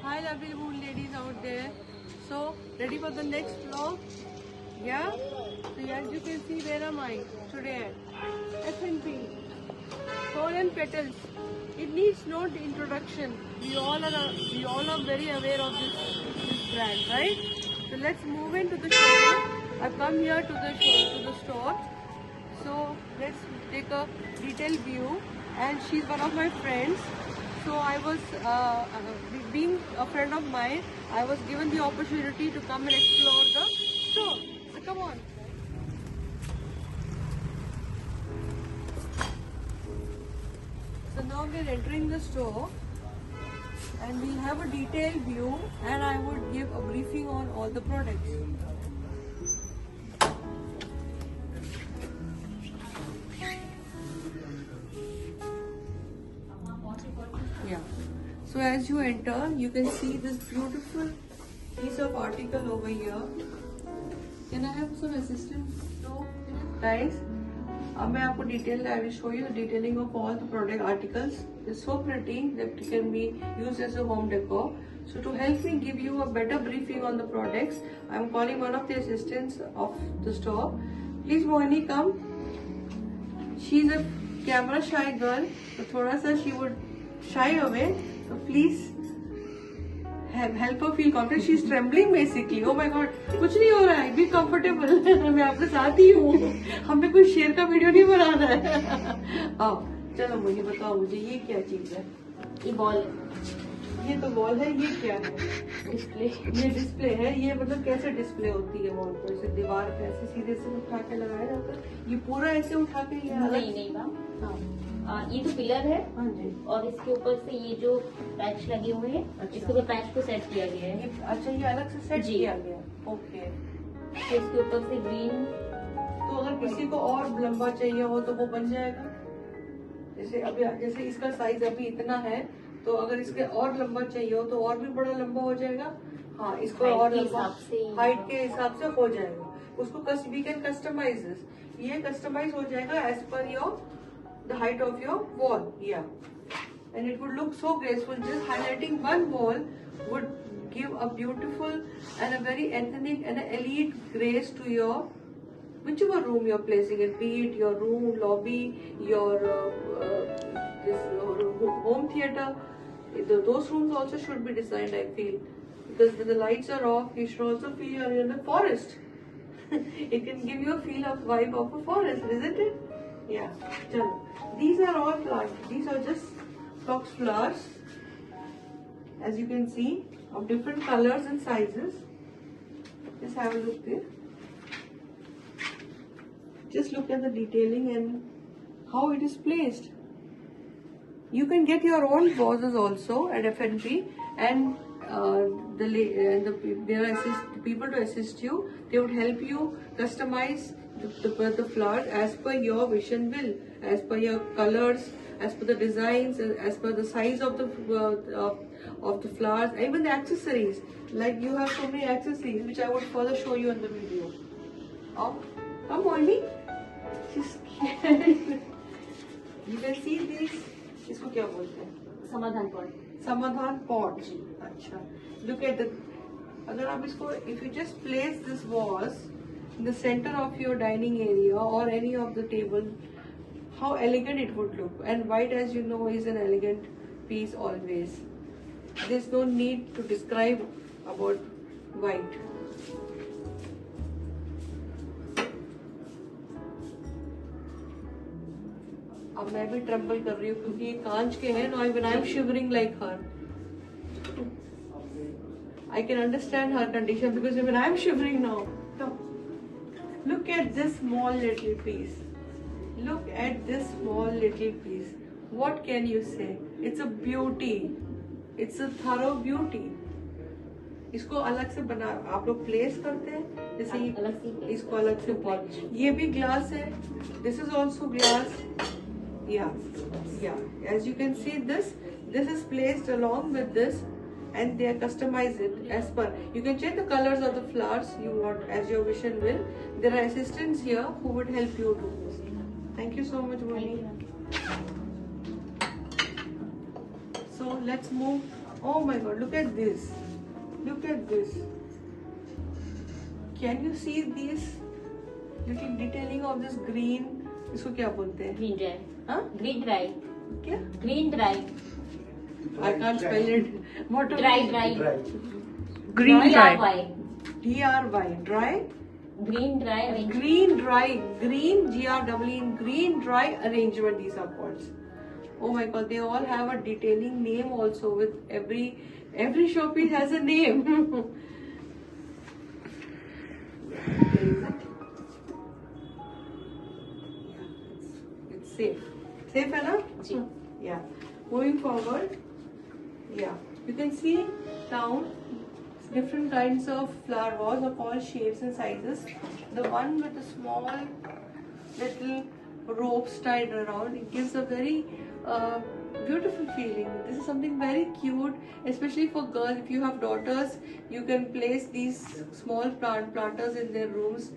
Hi lovely moon ladies out there. So ready for the next vlog? Yeah? So as you can see, where am I today? F&P. Soul and Petals. It needs no introduction. We all are very aware of this brand, right? So let's move into the showroom. I've come here to the store. So let's take a detailed view. And she's one of my friends. So I was, being a friend of mine, I was given the opportunity to come and explore the store. So come on. So now we're entering the store and we'll have a detailed view and I would give a briefing on all the products. Yeah. So as you enter, you can see this beautiful piece of article over here. Can I have some assistance? So, guys, मैं आपको detail. I will show you the detailing of all the product articles. It's so pretty that it can be used as a home decor. So to help me give you a better briefing on the products, I'm calling one of the assistants of the store. Please, Mohini, come. She's a camera shy girl, so थोड़ा सा she would shy away. So please help her feel confident. She's trembling basically. Oh my god, कुछ नहीं हो रहा है. Be comfortable. मैं आपके साथ ही हूँ. हमें कोई शेयर का वीडियो नहीं बनाना है. आओ, चलो मुझे बताओ मुझे ये क्या चीज है. ये बॉल, ये तो बॉल है. ये क्या है? डिस्प्ले। ये डिस्प्ले है. ये मतलब कैसे डिस्प्ले होती है वॉल पर? ऐसे दीवार पे ऐसे सीधे से उठा के लगाया जाता है? ये पूरा ऐसे उठा के ये अलग? नहीं मैम, हाँ ये तो पिलर है हाँ जी. और इसके ऊपर से ये जो पैच लगे हुए हैं, अच्छा. इसके ऊपर पैच को सेट किया गया है। अच्छा, ये अलग से सेट जी. किया गया. ओके. तो इसके ऊपर से ग्रीन, तो अगर किसी को और लंबा चाहिए हो तो वो बन जाएगा. जैसे इसका साइज अभी इतना है, तो अगर इसके और लंबा चाहिए हो तो और भी बड़ा लंबा हो जाएगा. हाँ, इसको Height और के लंबा हिसाब से, हाइट के हिसाब से हो जाएगा. उसको वी कैन कस्टमाइज दिस. ये कस्टमाइज हो जाएगा as per your the height of your wall. Yeah, and it would look so graceful. Just highlighting one wall would give a beautiful and a very ethnic and an elite grace to your whichever room you're placing it, be it your room, lobby, your home theater. Those rooms also should be designed, I feel, because when the lights are off, you should also feel you're in the forest. It can give you a feel of vibe of a forest, isn't it? Yeah. Chalo. These are all flowers. These are just box flowers, as you can see, of different colors and sizes. Just have a look there. Just look at the detailing and how it is placed. You can get your own vases also at F&P, and there are people to assist you. They would help you customize the flowers as per your vision will, as per your colors, as per the designs, as per the size of the flowers, even the accessories. Like you have so many accessories, which I would further show you in the video. Oh, come Molly. She's scared. You can see these. इसको क्या बोलते हैं? समाधान pot. समाधान pot. अच्छा. Look at the. अगर आप इसको, if you just place this vase in the center of your dining area or any of the table, how elegant it would look. And white, as you know, is an elegant piece always. There's no need to describe about white. अब मैं भी tremble कर रही हूँ क्योंकि ये कांच के हैं. Now even I'm shivering like her. I can understand her condition because even I'm shivering now. Look at this small little piece. Look at this small little piece. What can you say? It's a beauty. It's a thorough beauty. इसको अलग से बना आप लोग place करते हैं, जैसे इसको अलग से पॉट. ये भी ग्लास है. This is also glass. Yeah. As you can see, this is placed along with this, and they are customized it as per. You can check the colors of the flowers you want as your vision will. There are assistants here who would help you do this. Thank you so much, Moni. So let's move. Oh my god, look at this. Look at this. Can you see this little detailing of this green? इसको क्या बोलते हैं? Green dry. हाँ? Green dry. क्या? Green dry. I can't spell it. What? Dry. Green dry. DRY. DRY. Dry. Green dry arrangement. Green dry. Green GRE. Green dry arrangement. These are called. Oh my god, they all have a detailing name also. With every showpiece has a name. It's safe. Safe, है ना? जी. Yeah. Moving forward. Yeah. You can see down different kinds of flower vases of all shapes and sizes. The one with the small little ropes tied around, it gives a very beautiful feeling. This is something very cute, especially for girls. If you have daughters, you can place these small planters in their rooms.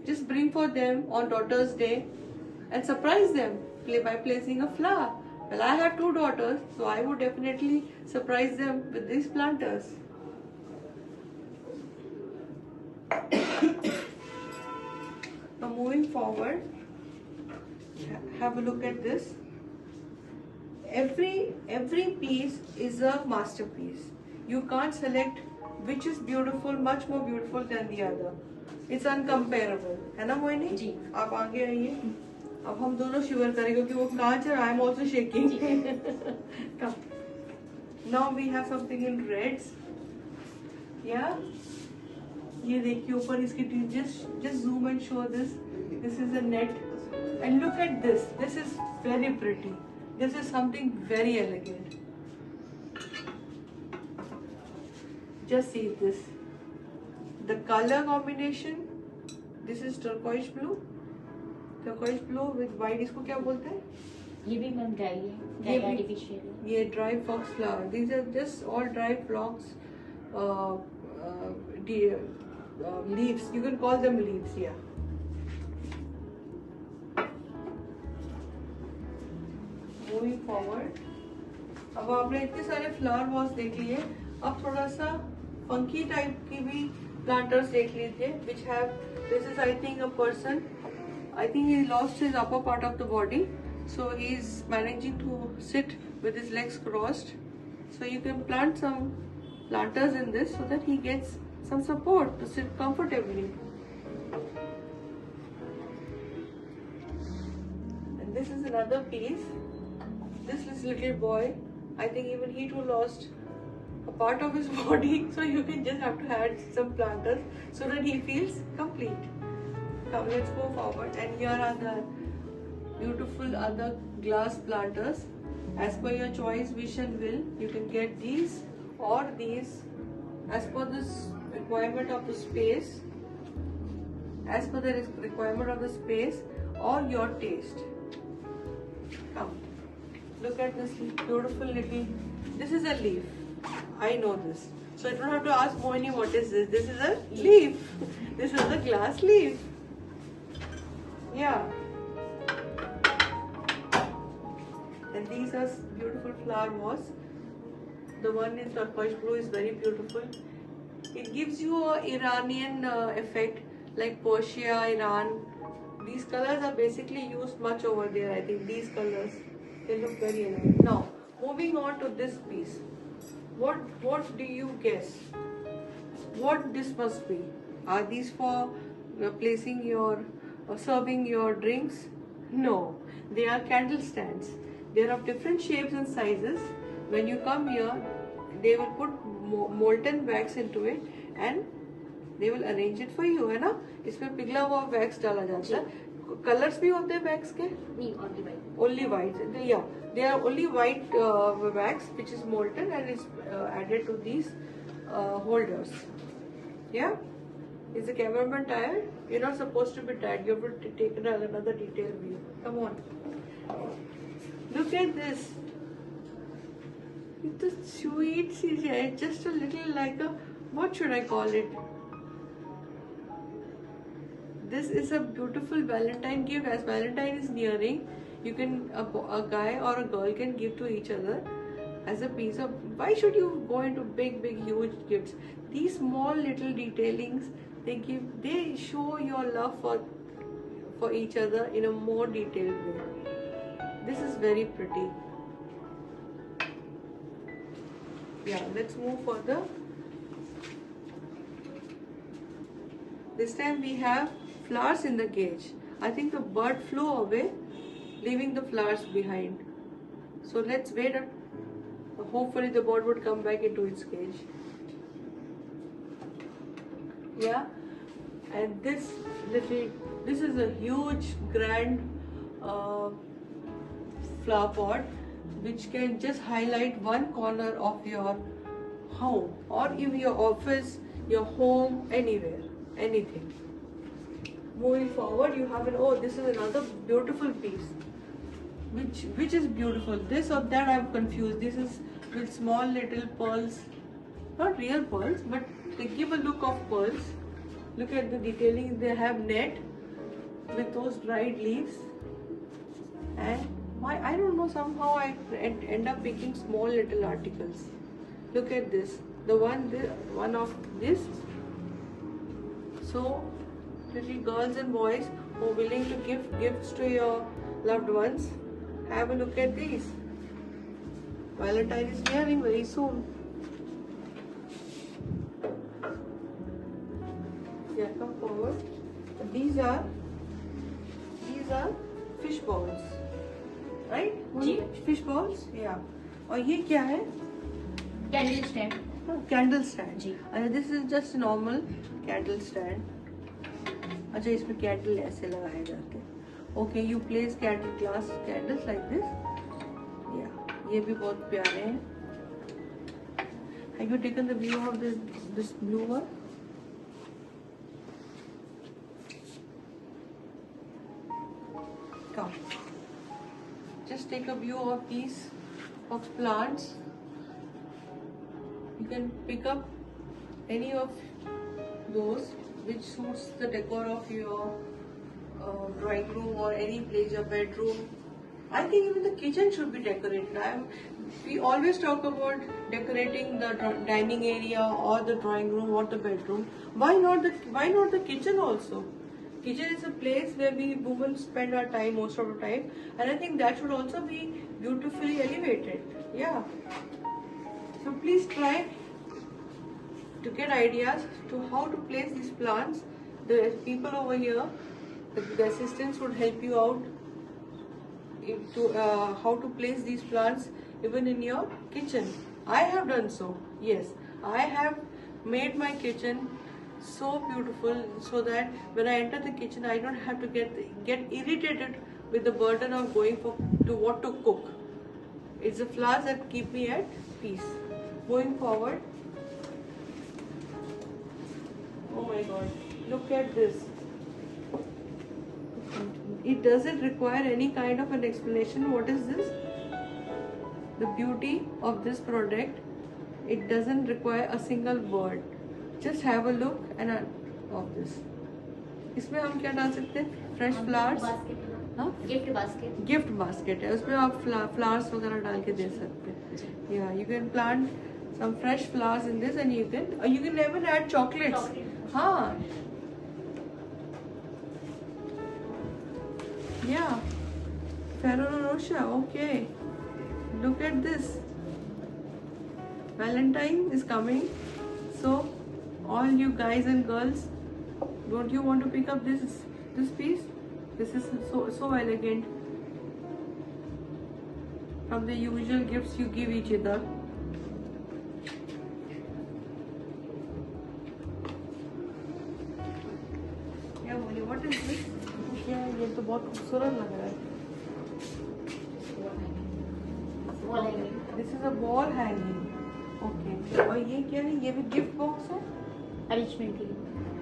Just bring for them on Daughter's Day and surprise them by placing a flower. Well, I have 2 daughters, so I would definitely surprise them with these planters. Now moving forward, have a look at this. Every piece is a masterpiece. You can't select which is beautiful, much more beautiful than the other. It's uncomparable, है ना मोहिनी? जी. आप आगे आइए. अब हम दोनों शिवर करेंगे क्योंकि वो कांच है. I am also shaking. Come. Now we have something in reds. Yeah. ये देखिए ऊपर इसकी just zoom and show this. This is a net. And look at this. This is very pretty. This is something very elegant. Just see this. The color combination. This is turquoise blue. Turquoise blue with white. इसको क्या बोलते हैं? ये भी ma'am dry है. ये dry भी- artificial है. ये dry fox flower. These are just all dry phlox leaves. You can call them leaves. Yeah. Moving forward. अब आपने इतने सारे फ्लावर वॉस देख लिए. अब थोड़ा सा फंकी टाइप की भी planters देख लीजिए. Which have, this is I think a person. I think he lost his upper part of the body. So he is managing to sit with his legs crossed. So you can plant some planters in this so that he gets some support to sit comfortably. And this is another piece. This is little boy. I think even he too lost a part of his body. So you can just have to add some planters so that he feels complete. Come, let's go forward. And here are the beautiful other glass planters. As per your choice, wish and will, you can get these or these as per this requirement of the space, as per the requirement of the space or your taste. Come, look at this beautiful little, this is a leaf. I know this. So I don't have to ask Mohini what is this. This is a leaf. This is a glass leaf. Yeah. And these are beautiful flower vases. The one in turquoise blue is very beautiful. It gives you a Iranian effect, like Persia, Iran. These colors are basically used much over there. I think these colors, they look very nice. Now, moving on to this piece. What do you guess? What this must be? Are these for placing your, serving your drinks? No, they are candle stands. They are of different shapes and sizes. When you come here, they will put molten wax into it and they will arrange it for you, है ना? इसमें पिघला हुआ wax डाला जाता है. Colors भी होते हैं wax के? नहीं, only white. Only white. Yeah, they are only white wax which is molten and is added to these holders. Yeah. Is the cameraman tired? You're not supposed to be tired. You have to take another detailed view. Come on. Look at this. It's a sweet CGI. It's just a little like a, what should I call it? This is a beautiful Valentine gift. As Valentine is nearing, you can, a guy or a girl can give to each other as a piece of, why should you go into big huge gifts? These small little detailings, they show your love for each other in a more detailed way. This is very pretty. Yeah, let's move further. This time we have flowers in the cage. I think the bird flew away, leaving the flowers behind. So let's wait. Hopefully the bird would come back into its cage. Yeah, and this is a huge grand flower pot, which can just highlight one corner of your home, or in your office, your home, anywhere, anything. Moving forward, you have this is another beautiful piece. Which is beautiful, this or that? I'm confused. This is with small little pearls, not real pearls, but they give a look of pearls. Look at the detailing. They have net with those dried leaves, and I don't know, somehow I end up picking small little articles. Look at this, one of this. So little girls and boys who are willing to give gifts to your loved ones, have a look at these. Valentine is nearing very soon. Yeah, come forward. These are fish balls, right? Fish balls. Yeah. और ये क्या है? Candle stand. Candle stand. जी. अच्छा, this is just a normal candle stand. अच्छा, इसमें candle ऐसे लगाए जाते हैं. Okay, you place glass candles like this. Yeah, ये भी बहुत प्यारे हैं. Have you taken the view of this blue one? Come. Just take a view of these box plants. You can pick up any of those which suits the decor of your drawing room or any place, your bedroom. I think even the kitchen should be decorated. We always talk about decorating the dining area or the drawing room or the bedroom. Why not the kitchen also? Kitchen is a place where we women spend our time most of the time, and I think that should also be beautifully elevated. Yeah. So please try to get ideas to how to place these plants. The people over here, the assistants would help you out to how to place these plants even in your kitchen. I have done so. Yes, I have made my kitchen so beautiful so that when I enter the kitchen, I don't have to get irritated with the burden of going to what to cook. It's the flowers that keep me at peace. Going forward, oh my God, look at this. It doesn't require any kind of an explanation. What is this? The beauty of this product, it doesn't require a single word. Just have a look and of this. इसमें हम क्या डाल सकते हैं? Fresh flowers. हाँ? Gift basket. Gift basket है. उसमें आप flowers वगैरह डाल के दे सकते हैं. Yeah, you can plant some fresh flowers in this, and you can even add chocolates. हाँ. Yeah. Ferrero Rocher. Okay. Look at this. Valentine is coming, so all you guys and girls, don't you want to pick up this piece? This is so elegant from the usual gifts you give each other. Yeah, बोलिए, what is this? क्या है? ये तो बहुत खूबसूरत लग रहा है. Wall hanging. This is a wall hanging. Okay. और ये क्या है? ये भी gift box है? Arrangement के लिए.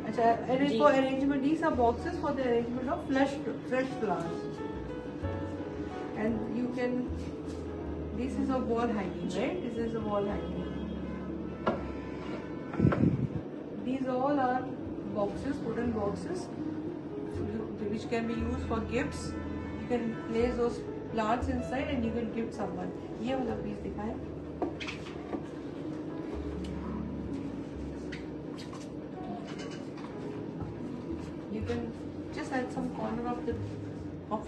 अच्छा, जी. for arrangement, these are boxes for the arrangement of fresh flowers. And you can, this is a wall hanging, right? This is a wall hanging. These all are boxes, wooden boxes, which can be used for gifts. You can place those plants inside and you can gift someone. ये वाला piece दिखाएं.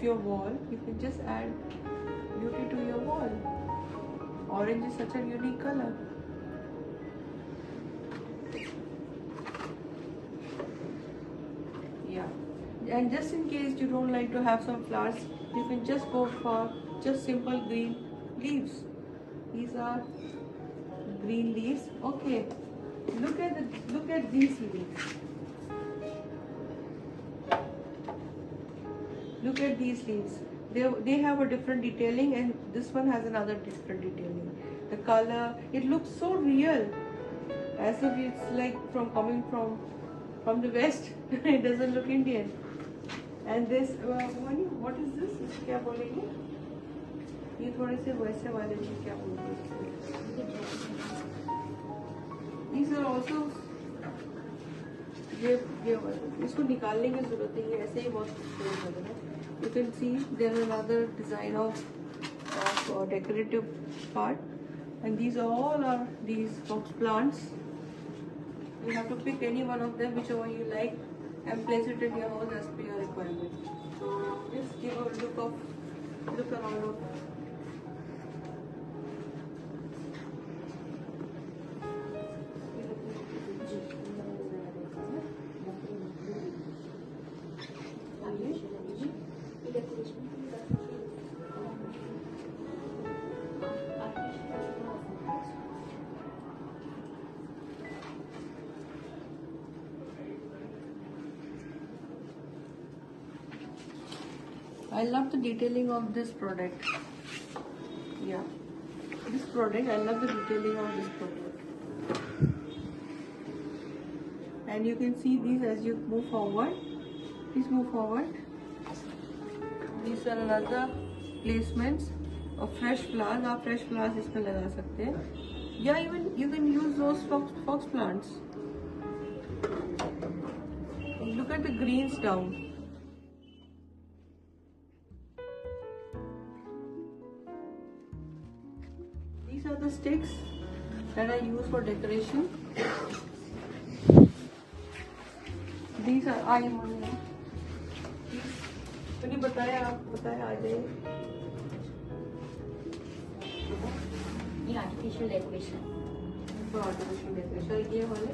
your wall, you can just add beauty to your wall. Orange is such a unique color. Yeah, and just in case you don't like to have some flowers, you can just go for just simple green leaves. These are green leaves. Okay, look at these leaves. Look at these leaves. They have a different detailing, and this one has another different detailing. The color, it looks so real, as if it's like coming from the west. It doesn't look Indian. And this, what is this? इसको क्या बोलेंगे? ये थोड़े से वैसे वाले जी क्या बोलते हैं? These are also ये इसको निकालने की जरूरत नहीं है, ऐसे ही बहुत खूबसूरत लग रहा है. You can see there is another design of decorative part, and these all are these box plants. You have to pick any one of them, whichever you like, and place it in your house as per your requirement. Just give a look around of. I love the detailing of this product. Yeah, this product, I love the detailing of this product. And you can see these as you move forward. Please move forward. These are another placements of fresh flowers. आप fresh flowers इसमें लगा सकते हैं. Yeah, even you can use those fox plants. Look at the greens down. These are the sticks that I use for decoration. These are मैंने बताया, आप बताया आ जाए. ये artificial decoration. For artificial decoration, ये वाले.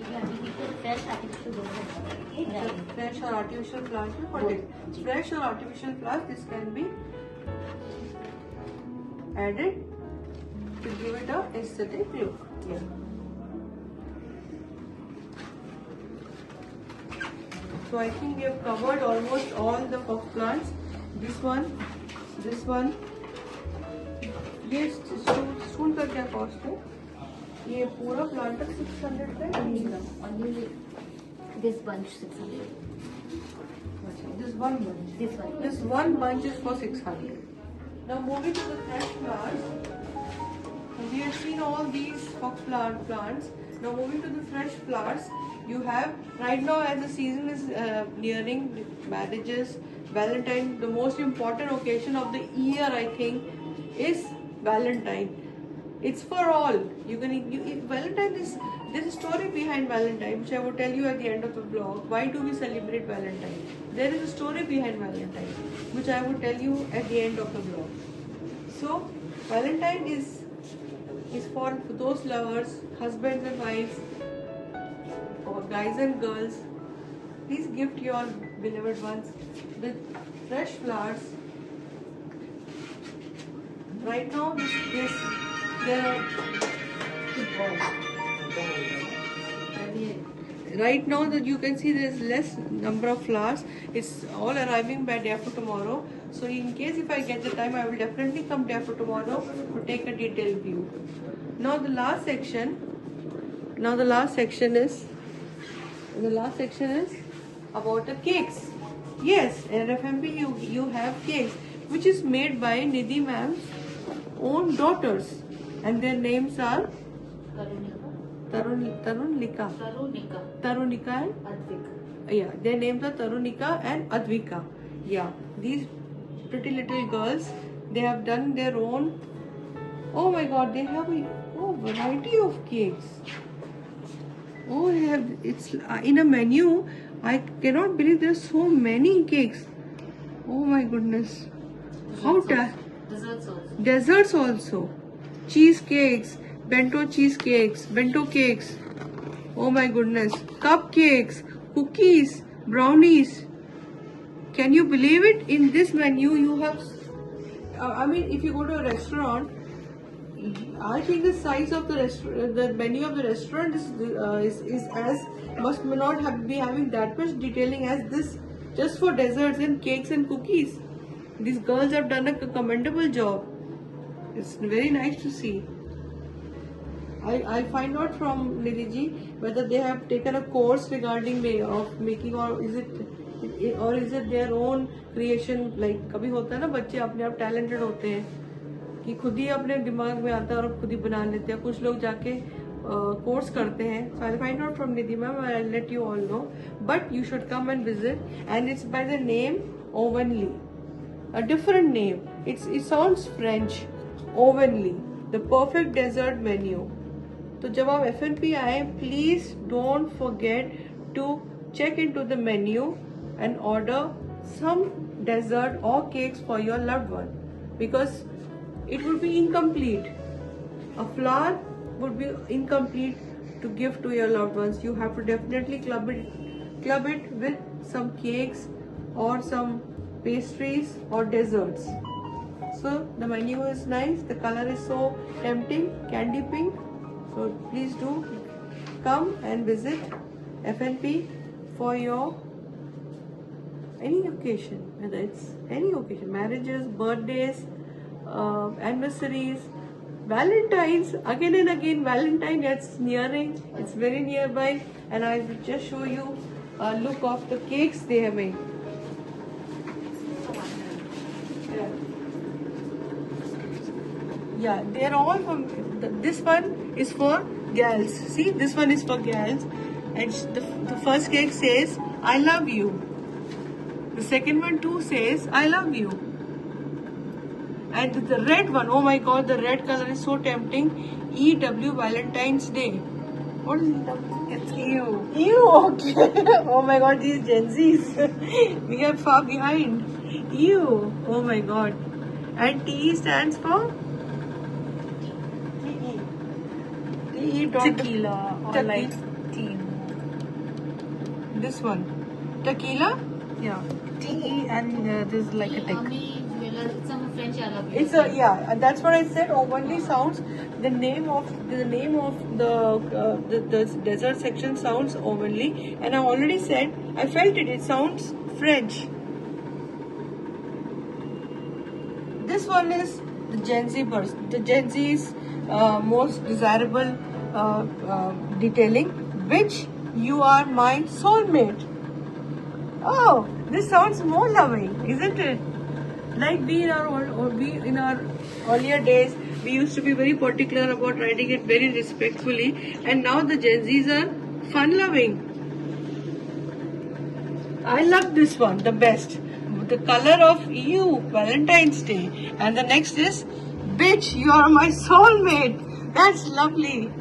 ये आर्टिफिशियल फ्रेश आर्टिफिशियल दोनों. Fresh or artificial flowers में for it. Fresh or artificial flowers, this can be added to give it a aesthetic look. Yeah. So I think we have covered almost all the fox plants. This one. ये stool का क्या cost है? ये पूरा plant का 600 का है. Only this bunch 600. This one bunch is for 600. Now moving to the fresh flowers. We have seen all these fox plants. Now moving to the fresh flowers, you have right now, as the season is nearing, marriages, Valentine, the most important occasion of the year, I think, is Valentine. It's for all. Valentine is, there's a story behind Valentine, which I will tell you at the end of the vlog. Why do we celebrate Valentine? There is a story behind Valentine, which I will tell you at the end of the vlog. So Valentine is for those lovers, husbands and wives, or guys and girls. Please gift your beloved ones with fresh flowers. Right now, right now that you can see there's less number of flowers. It's all arriving by day after tomorrow. So in case if I get the time, I will definitely come day after tomorrow to take a detailed view. Now the last section is about the cakes. Yes, in FMB you have cakes which is made by Nidhi ma'am's own daughters, and their names are Tarunika and Advika. Yeah, their names are Tarunika and Advika. Yeah, these pretty little girls, they have done their own. Oh my God, they have a variety of cakes. Oh, it's in a menu. I cannot believe there's so many cakes. Oh my goodness. How Desserts also. Desserts also. Cheesecakes, bento cheesecakes, bento cakes. Oh my goodness. Cupcakes, cookies, brownies. Can you believe it? In this menu, you have. I mean, if you go to a restaurant, I think the size of the restaurant, the menu of the restaurant is as must not have be having that much detailing as this, just for desserts and cakes and cookies. These girls have done a commendable job. It's very nice to see. I find out from Nidhi ji whether they have taken a course regarding of making, or is it their own creation. Like कभी होता है ना, बच्चे अपने आप talented होते हैं कि खुद ही अपने दिमाग में आता है और खुद ही बना लेते हैं. कुछ लोग जाके कोर्स करते हैं. So I'll find out from Nidhi ma'am and I'll let you all know. But you should come and visit, and it's by the name Ovenly. A different name. It sounds French. Ovenly, the perfect dessert menu. तो जब आप FNP आए, please don't forget to check into the menu and order some dessert or cakes for your loved one, because it would be incomplete. A flower would be incomplete to give to your loved ones. You have to definitely club it with some cakes or some pastries or desserts. So the menu is nice. The color is so tempting, candy pink. So please do come and visit FNP for your any occasion, whether it's any occasion, marriages, birthdays, anniversaries, Valentine's, again and again. Valentine, it's nearing, it's very nearby, and I will just show you a look of the cakes they have made. Yeah, they're all from. This one is for gals. See, this one is for gals, and the first cake says "I love you." The second one too says "I love you." And the red one, oh my God, the red color is so tempting. EW Valentine's Day. What is it? It's EW. EW, okay. Oh my God, these Gen Zs. We are far behind. EW. Oh my God. And TE stands for? Tequila or like tea. This one. Tequila? Yeah. Tea and there's like a tequila. Some French I love you. It's a, yeah, that's what I said. Ovenly sounds, the name of the desert section sounds Ovenly, and I already said I felt it. It sounds French. This one is the Gen Z person. The Gen Z's most desirable detailing, which you are my soulmate. Oh, this sounds more loving, isn't it? Like we in our earlier days, we used to be very particular about writing it very respectfully, and now the Gen Zs are fun-loving. I love this one the best. The color of you, Valentine's Day, and the next is, bitch, you are my soulmate. That's lovely.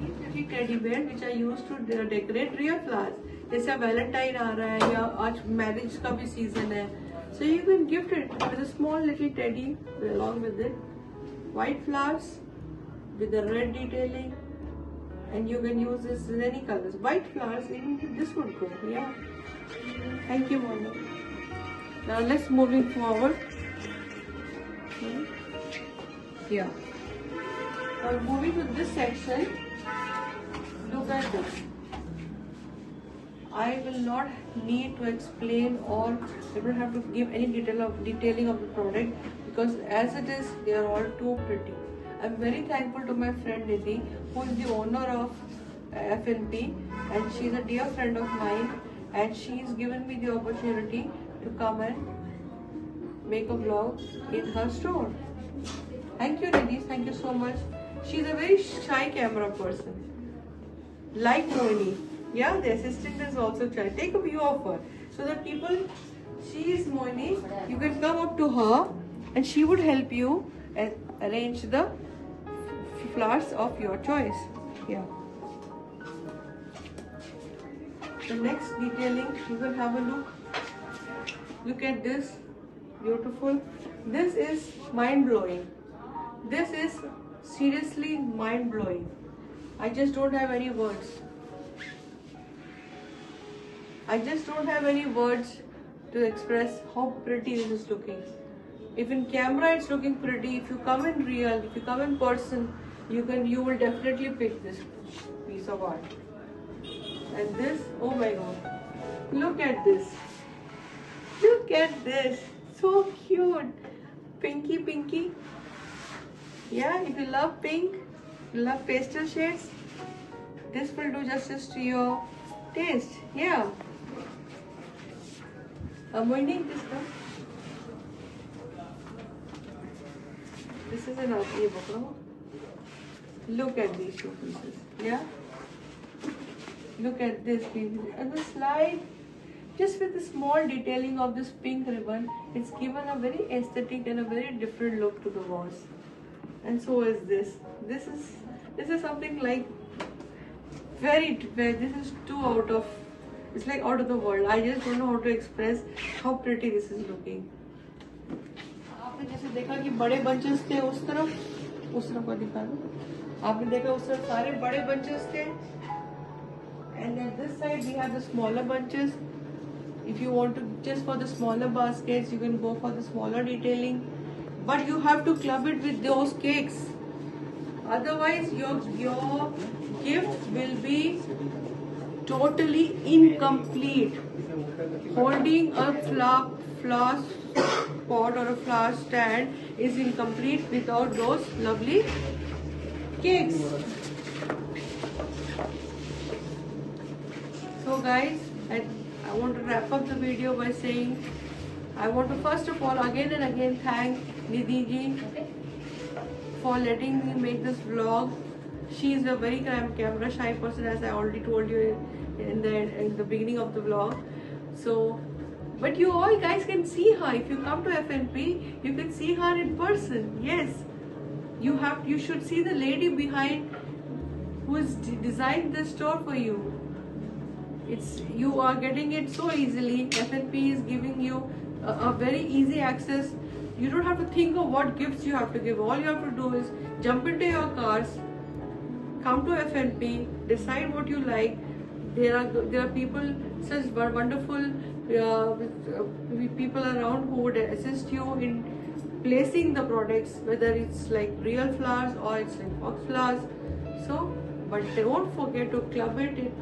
These little teddy bear which I used to decorate real flowers. जैसे Valentine आ रहा है या आज marriage का भी season है. So you can gift it with a small little teddy along with it. White flowers with the red detailing, and you can use this in any colors. White flowers, even this would go. Yeah. Thank you, Mona. Now let's moving forward. Yeah. Now moving to this section. Look at this. I will not need to explain, or I don't have to give any detailing of the product, because as it is, they are all too pretty. I'm very thankful to my friend Nidhi, who is the owner of FNP, and she's a dear friend of mine, and she's given me the opportunity to come and make a vlog in her store. Thank you, Nidhi. Thank you so much. She's a very shy camera person, like Moini. Yeah, the assistant is also shy. Take a view of her so that people. She is Moini. You can come up to her, and she would help you arrange the flowers of your choice. Yeah. The next detailing, you will have a look. Look at this, beautiful. This is mind-blowing. This is seriously mind-blowing. I just don't have any words. I just don't have any words to express how pretty this is looking. If in camera it's looking pretty, if you come in real, if you come in person, you will definitely pick this piece of art. And this, oh my god, look at this. Look at this, so cute. Pinky, pinky. Yeah, if you love pink, you love pastel shades, this will do justice to your taste. Yeah. Moini, this one. This is enough. Look at these two pieces. Yeah. Look at this piece. And the slide, just with the small detailing of this pink ribbon, it's given a very aesthetic and a very different look to the walls. And so is this. This is something like this is too out of, it's like out of the world. I just don't know how to express how pretty this is looking. आपने जैसे देखा कि बड़े bunches थे उस तरफ को दिखा दो. आपने देखा उस तरफ सारे बड़े बंचेस थे. And at this side we have the smaller bunches. If you want to just for the smaller baskets, you can go for the smaller detailing. But you have to club it with those cakes. Otherwise, your gift will be totally incomplete. Holding a flower pot or a flower stand is incomplete without those lovely cakes. So guys, I want to wrap up the video by saying I want to first of all again and again thank Nidhi ji for letting me make this vlog. She is a very camera shy person, as I already told you in the beginning of the vlog. So, but you all guys can see her. If you come to FNP, you can see her in person. Yes, you should see the lady behind who has designed this store for you. You are getting it so easily. FNP is giving you a very easy access. You don't have to think of what gifts you have to give. All you have to do is jump into your cars, come to FNP, decide what you like. There are people, such wonderful people around who would assist you in placing the products, whether it's like real flowers or it's like box flowers. So, but don't forget to club it.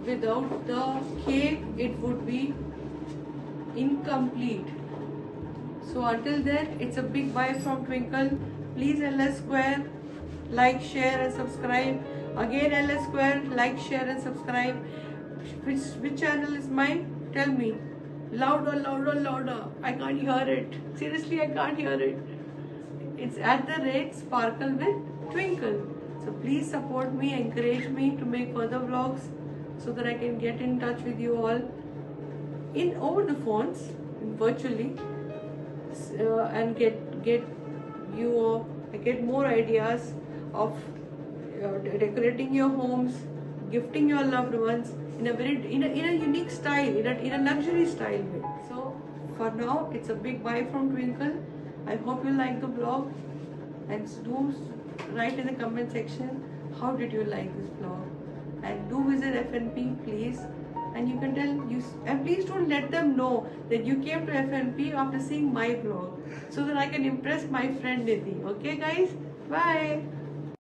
Without the cake, it would be incomplete. So until then, it's a big bye from Twinkle. Please LS Square, like, share and subscribe. Again LS Square, like, share and subscribe. Which channel is mine? Tell me. Louder, louder, louder. I can't hear it. Seriously, I can't hear it. It's @Sparkle with Twinkle. So please support me, encourage me to make further vlogs so that I can get in touch with you all over the phones, virtually, and get more ideas of decorating your homes, gifting your loved ones in a unique style, in a luxury style way. So for now, it's a big bye from Twinkle. I hope you like the vlog, and do write in the comment section how did you like this vlog, and do visit FNP please. And you can and please don't let them know that you came to FNP after seeing my vlog, so that I can impress my friend Nidhi. Okay guys, bye.